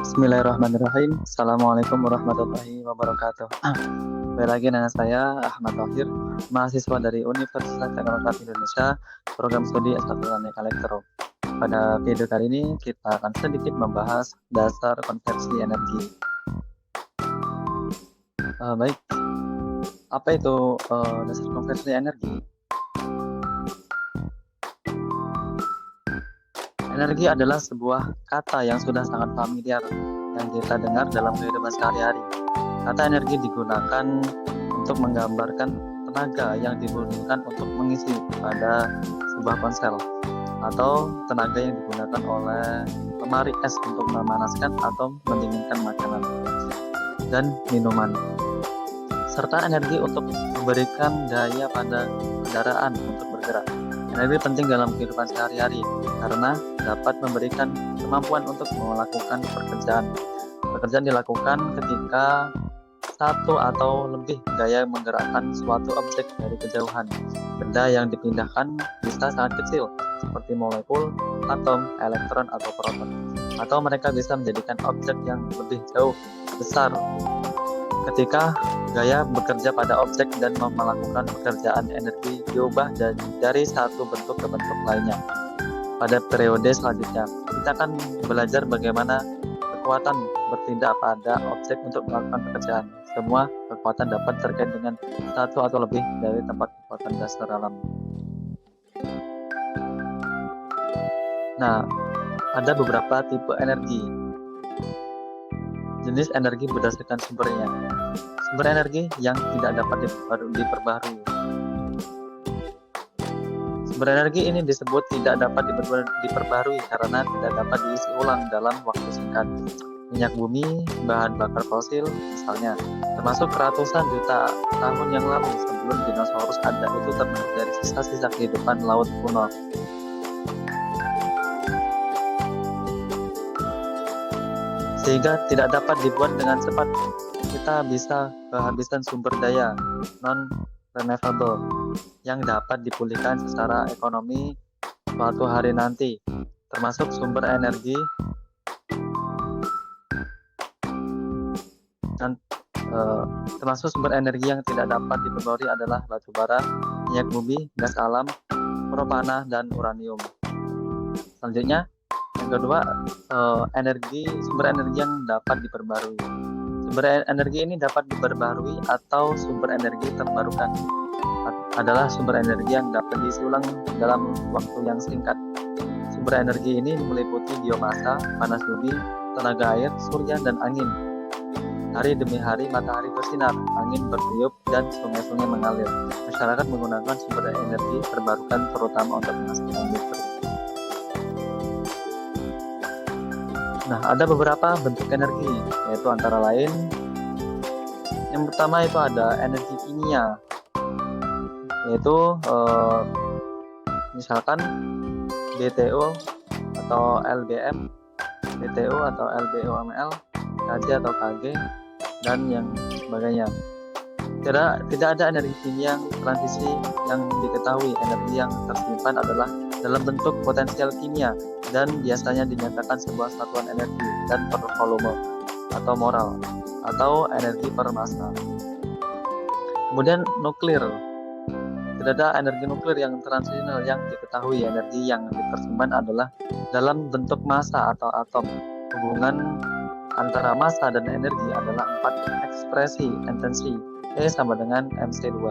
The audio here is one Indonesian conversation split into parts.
Bismillahirrahmanirrahim. Assalamualaikum warahmatullahi wabarakatuh. Kembali lagi dengan saya Ahmad Thohir, mahasiswa dari Universitas Teknologi Indonesia, program studi S1 Teknik Elektro. Pada video kali ini kita akan sedikit membahas dasar konversi energi. Baik, apa itu dasar konversi energi? Energi adalah sebuah kata yang sudah sangat familiar yang kita dengar dalam kehidupan sehari-hari. Kata energi digunakan untuk menggambarkan tenaga yang dibutuhkan untuk mengisi pada sebuah ponsel, atau tenaga yang digunakan oleh lemari es untuk memanaskan atau mendinginkan makanan dan minuman, serta energi untuk memberikan daya pada kendaraan untuk bergerak. Energi penting dalam kehidupan sehari-hari karena dapat memberikan kemampuan untuk melakukan pekerjaan. Pekerjaan dilakukan ketika satu atau lebih daya menggerakkan suatu objek dari kejauhan. Benda yang dipindahkan bisa sangat kecil, seperti molekul, atom, elektron, atau proton. Atau mereka bisa menjadikan objek yang lebih jauh, besar, ketika gaya bekerja pada objek dan melakukan pekerjaan energi diubah dari satu bentuk ke bentuk lainnya. Pada periode selanjutnya, kita akan belajar bagaimana kekuatan bertindak pada objek untuk melakukan pekerjaan. Semua kekuatan dapat terkait dengan satu atau lebih dari tempat kekuatan dasar alam. Nah, ada beberapa tipe energi. Jenis energi berdasarkan sumbernya. Sumber energi yang tidak dapat diperbaharui. Sumber energi ini disebut tidak dapat diperbaharui karena tidak dapat diisi ulang dalam waktu singkat. Minyak bumi, bahan bakar fosil, misalnya, termasuk ratusan juta tahun yang lalu sebelum dinosaurus ada, itu terbentuk dari sisa-sisa kehidupan laut kuno. Sehingga tidak dapat dibuat dengan cepat. Kita bisa kehabisan sumber daya non-renewable yang dapat dipulihkan secara ekonomi suatu hari nanti, termasuk sumber energi yang tidak dapat diperbarui adalah batu bara, minyak bumi, gas alam, propana, dan uranium. Selanjutnya, yang kedua, sumber energi yang dapat diperbarui. Sumber energi ini dapat diperbarui atau sumber energi terbarukan adalah sumber energi yang dapat diisi ulang dalam waktu yang singkat. Sumber energi ini meliputi biomasa, panas bumi, tenaga air, surya, dan angin. Hari demi hari matahari bersinar, angin bertiup, dan sungai-sungai mengalir. Masyarakat menggunakan sumber energi terbarukan terutama untuk menghasilkan listrik. Nah, ada beberapa bentuk energi, yaitu antara lain yang pertama itu ada energi kimia, yaitu misalkan BTO atau LBM, BTO atau LBOML, KJ atau KG, dan yang sebagainya. Tidak ada energi kimia transisi yang diketahui. Energi yang tersimpan adalah dalam bentuk potensial kimia dan biasanya dinyatakan sebuah satuan energi dan per volume atau moral atau energi per massa. Kemudian nuklir. Tidak ada energi nuklir yang transisional yang diketahui. Energi yang tersimpan adalah dalam bentuk massa atau atom. Hubungan antara massa dan energi adalah 4 ekspresi intensi E sama dengan MC2.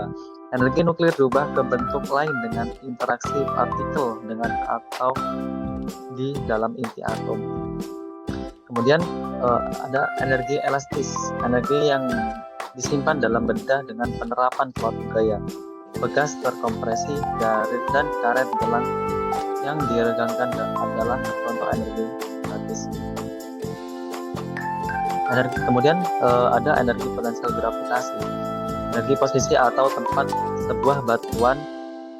Energi nuklir berubah ke bentuk lain dengan interaksi partikel dengan atau di dalam inti atom. Kemudian ada energi elastis, energi yang disimpan dalam benda dengan penerapan suatu gaya. Bekas terkompresi dan karet gelang yang diregangkan adalah contoh energi statis. Kemudian ada energi potensial gravitasi. Energi posisi atau tempat sebuah batuan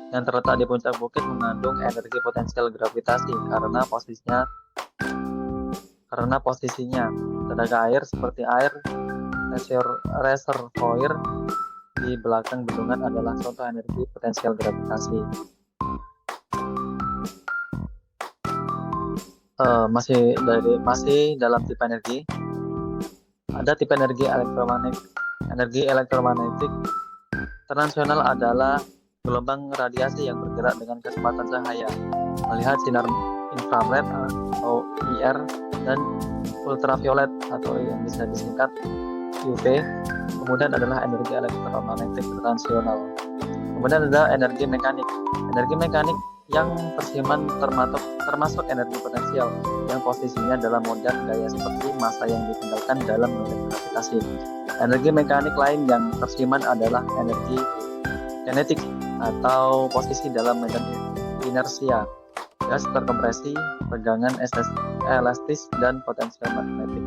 yang terletak di puncak bukit mengandung energi potensial gravitasi karena posisinya. Tenaga air seperti air reservoir di belakang bendungan adalah contoh energi potensial gravitasi. masih dalam tipe energi. Ada tipe energi elektromagnetik. Energi elektromagnetik transnasional adalah gelombang radiasi yang bergerak dengan kecepatan cahaya, melihat sinar infrared atau IR dan ultraviolet atau yang bisa disingkat UV. Kemudian adalah energi elektromagnetik transnasional. Kemudian ada energi mekanik. Energi mekanik yang tersimpan termasuk energi potensial yang posisinya dalam modal gaya seperti massa yang ditinggalkan dalam model gravitasi. Energi mekanik lain yang tersimpan adalah energi kinetik atau posisi dalam medan inersia, gas terkompresi, pegangan elastis, dan potensial magnetik.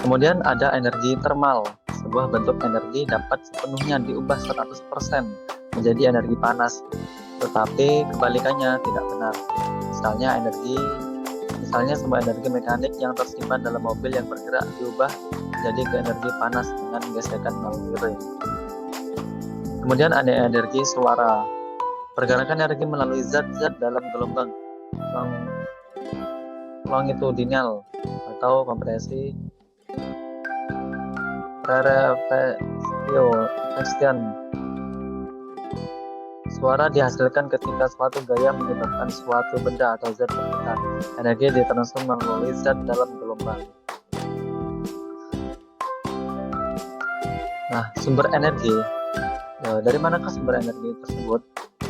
Kemudian ada energi termal. Sebuah bentuk energi dapat sepenuhnya diubah 100% menjadi energi panas, tetapi kebalikannya tidak benar. Misalnya sebuah energi mekanik yang tersimpan dalam mobil yang bergerak diubah menjadi ke energi panas dengan gesekan melalui rem. Kemudian ada energi suara. Pergerakan energi melalui zat-zat dalam gelombang longitudinal atau kompresi rarefaction. Suara dihasilkan ketika suatu gaya menyebabkan suatu benda atau zat bergetar. Energi ditransfer melalui zat dalam gelombang. Nah, sumber energi. Dari manakah sumber energi tersebut?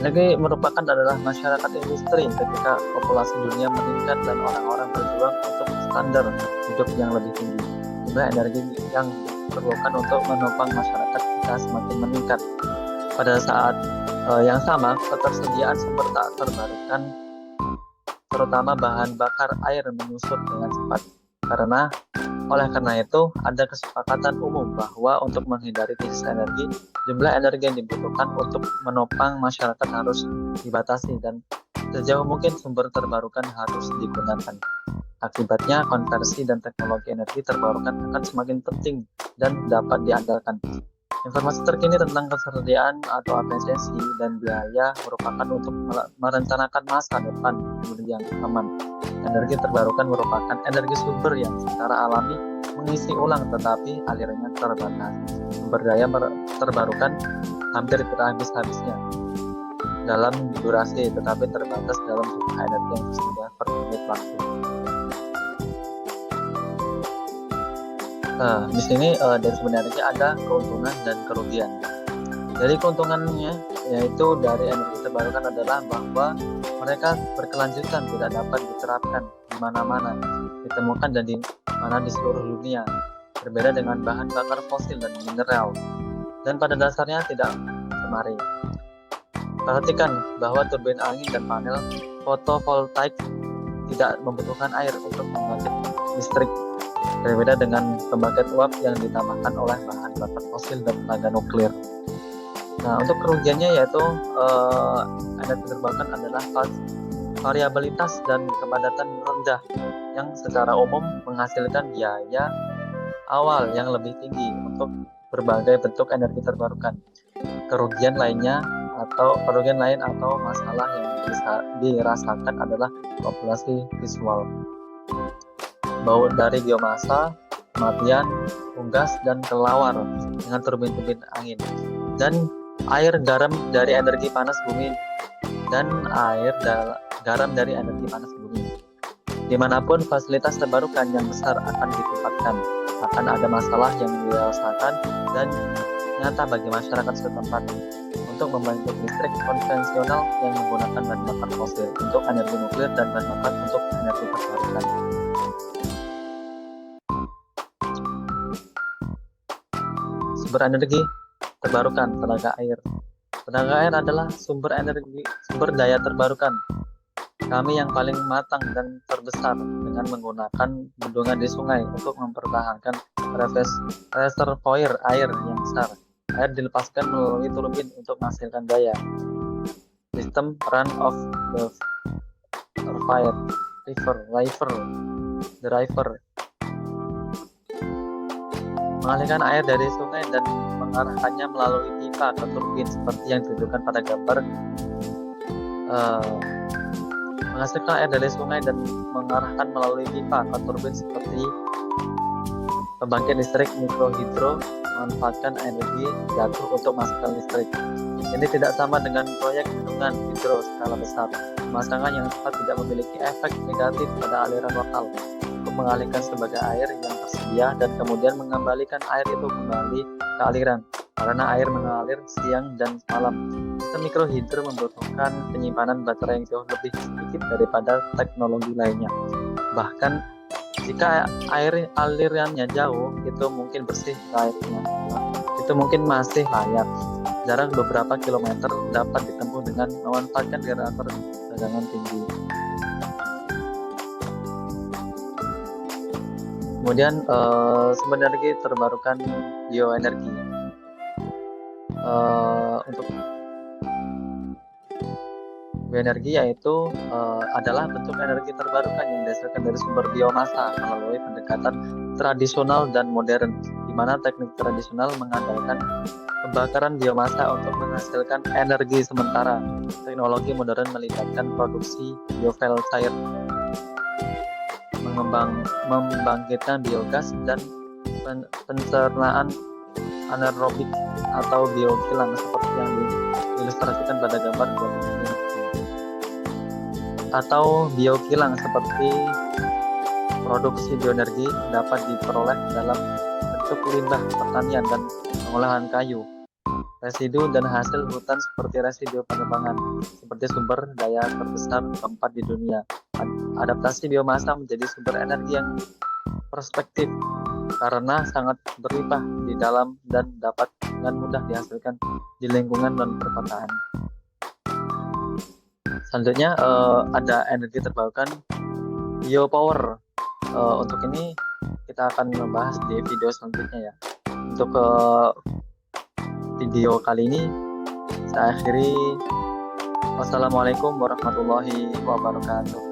Energi merupakan adalah masyarakat industri ketika populasi dunia meningkat dan orang-orang berjuang untuk standar hidup yang lebih tinggi. Jumlah energi yang diperlukan untuk menopang masyarakat kita semakin meningkat. Pada saat yang sama, ketersediaan sumber tak terbarukan, terutama bahan bakar air, menyusut dengan cepat. Oleh karena itu, ada kesepakatan umum bahwa untuk menghindari krisis energi, jumlah energi yang dibutuhkan untuk menopang masyarakat harus dibatasi dan sejauh mungkin sumber terbarukan harus digunakan. Akibatnya, konversi dan teknologi energi terbarukan akan semakin penting dan dapat diandalkan. Informasi terkini tentang ketersediaan atau efisiensi dan biaya merupakan untuk merencanakan masa depan yang aman. Energi terbarukan merupakan energi sumber yang secara alami mengisi ulang tetapi alirannya terbatas. Sumber daya terbarukan hampir tidak habis-habisnya dalam durasi tetapi terbatas dalam jumlah energi yang tersedia per unit waktu. Di sini dari sumber energi ada keuntungan dan kerugian. Dari keuntungannya yaitu dari energi terbarukan adalah bahwa mereka berkelanjutan, tidak dapat diterapkan di mana-mana, ditemukan dan di mana di seluruh dunia, berbeda dengan bahan bakar fosil dan mineral, dan pada dasarnya tidak semari. Perhatikan bahwa turbin angin dan panel fotovoltaik tidak membutuhkan air untuk membangkit listrik, berbeda dengan pembangkit uap yang ditambahkan oleh bahan bakar fosil dan tenaga nuklir. Nah, untuk kerugiannya yaitu energi terbarukan adalah variabilitas dan kepadatan rendah yang secara umum menghasilkan biaya awal yang lebih tinggi untuk berbagai bentuk energi terbarukan. Kerugian lain atau masalah yang bisa dirasakan adalah populasi visual, bau dari biomasa, kematian unggas dan kelelawar dengan turbin-turbin angin, dan air garam dari energi panas bumi garam dari energi panas bumi. Dimanapun fasilitas terbarukan yang besar akan ditempatkan, akan ada masalah yang dirasakan dan nyata bagi masyarakat setempat. Untuk membangkit listrik konvensional yang menggunakan bahan bakar fosil, untuk energi nuklir dan bahan bakar untuk energi terbarukan. Sumber energi terbarukan, tenaga air. Tenaga air adalah sumber daya terbarukan kami yang paling matang dan terbesar dengan menggunakan bendungan di sungai untuk mempertahankan reservoir air yang besar. Air dilepaskan melalui turbin untuk menghasilkan daya. Sistem run of the river mengalihkan air dari sungai dan mengarahkannya melalui pipa ke turbin seperti yang ditunjukkan pada gambar menghasilkan air dari sungai dan mengarahkan melalui pipa ke turbin seperti pembangkit listrik mikrohidro memanfaatkan energi jatuh untuk menghasilkan listrik. Ini tidak sama dengan proyek bendungan hidro skala besar. Pemasangan yang tepat tidak memiliki efek negatif pada aliran lokal untuk mengalihkan sebagai air yang tersedia dan kemudian mengembalikan air itu kembali ke aliran karena air mengalir siang dan malam. Sistem mikrohidro membutuhkan penyimpanan baterai yang jauh lebih sedikit daripada teknologi lainnya. Bahkan jika air alirannya jauh, itu mungkin bersih airnya. Itu mungkin masih layak. Jarak beberapa kilometer dapat ditempuh dengan memanfaatkan generator tegangan tinggi. Kemudian sumber energi terbarukan bioenergi. Untuk bioenergi yaitu adalah bentuk energi terbarukan yang dihasilkan dari sumber biomasa melalui pendekatan tradisional dan modern, di mana teknik tradisional mengandalkan pembakaran biomasa untuk menghasilkan energi sementara. Teknologi modern melibatkan produksi biofuel cair, membangkitkan biogas, dan pencernaan anaerobik atau biokilang seperti yang diilustrasikan pada gambar 2. Atau biokilang seperti produksi bioenergi dapat diperoleh dalam bentuk limbah pertanian dan pengolahan kayu, residu dan hasil hutan seperti residu penebangan, seperti sumber daya terbesar keempat di dunia. Adaptasi biomasa menjadi sumber energi yang perspektif karena sangat berlimpah di dalam dan dapat dengan mudah dihasilkan di lingkungan non perkotaan. Selanjutnya ada energi terbarukan biopower. Untuk ini kita akan membahas di video selanjutnya ya. Untuk video kali ini saya akhiri. Wassalamualaikum warahmatullahi wabarakatuh.